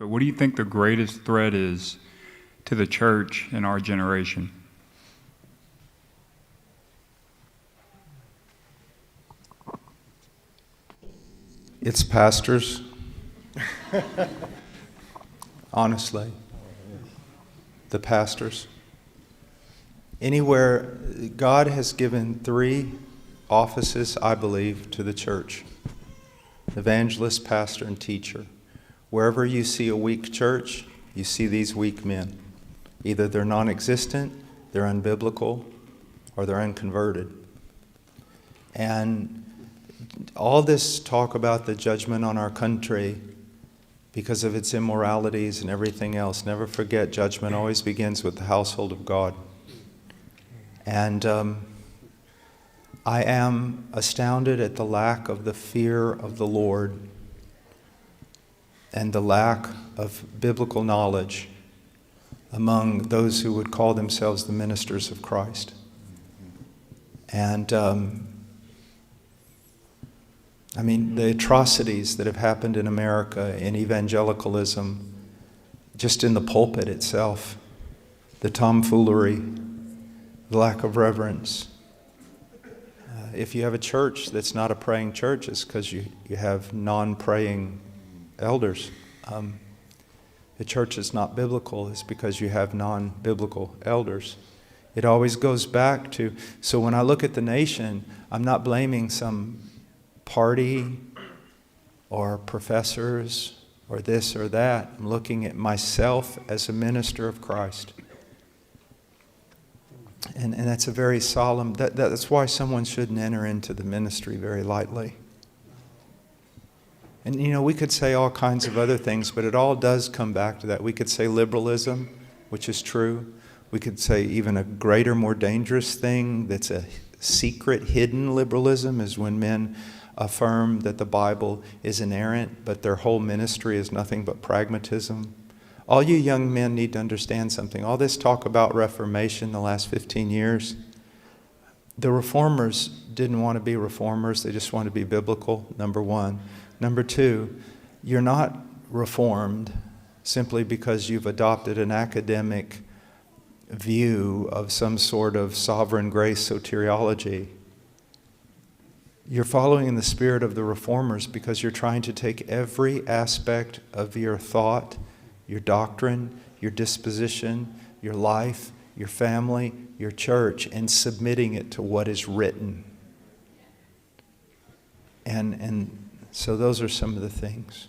But what do you think the greatest threat is to the church in our generation? It's pastors. Honestly. The pastors. Anywhere, God has given 3 offices, I believe, to the church. Evangelist, pastor, and teacher. Wherever you see a weak church, you see these weak men. Either they're non-existent, they're unbiblical, or they're unconverted. And all this talk about the judgment on our country because of its immoralities and everything else, never forget, judgment always begins with the household of God. And I am astounded at the lack of the fear of the Lord and the lack of biblical knowledge among those who would call themselves the ministers of Christ. And I mean, the atrocities that have happened in America in evangelicalism, just in the pulpit itself, the tomfoolery, the lack of reverence. If you have a church that's not a praying church, it's because you have non-praying elders. The church is not biblical, it's because you have non-biblical elders. It always goes back to, so when I look at the nation, I'm not blaming some party or professors or this or that. I'm looking at myself as a minister of Christ. And that's a very solemn, that's why someone shouldn't enter into the ministry very lightly. And you know, we could say all kinds of other things, but it all does come back to that. We could say liberalism, which is true. We could say even a greater, more dangerous thing that's a secret, hidden liberalism is when men affirm that the Bible is inerrant, but their whole ministry is nothing but pragmatism. All you young men need to understand something. All this talk about Reformation the last 15 years, the reformers didn't want to be reformers. They just wanted to be biblical, number one. Number two, you're not reformed simply because you've adopted an academic view of some sort of sovereign grace soteriology. You're following in the spirit of the reformers because you're trying to take every aspect of your thought, your doctrine, your disposition, your life, your family, your church, and submitting it to what is written. And so those are some of the things.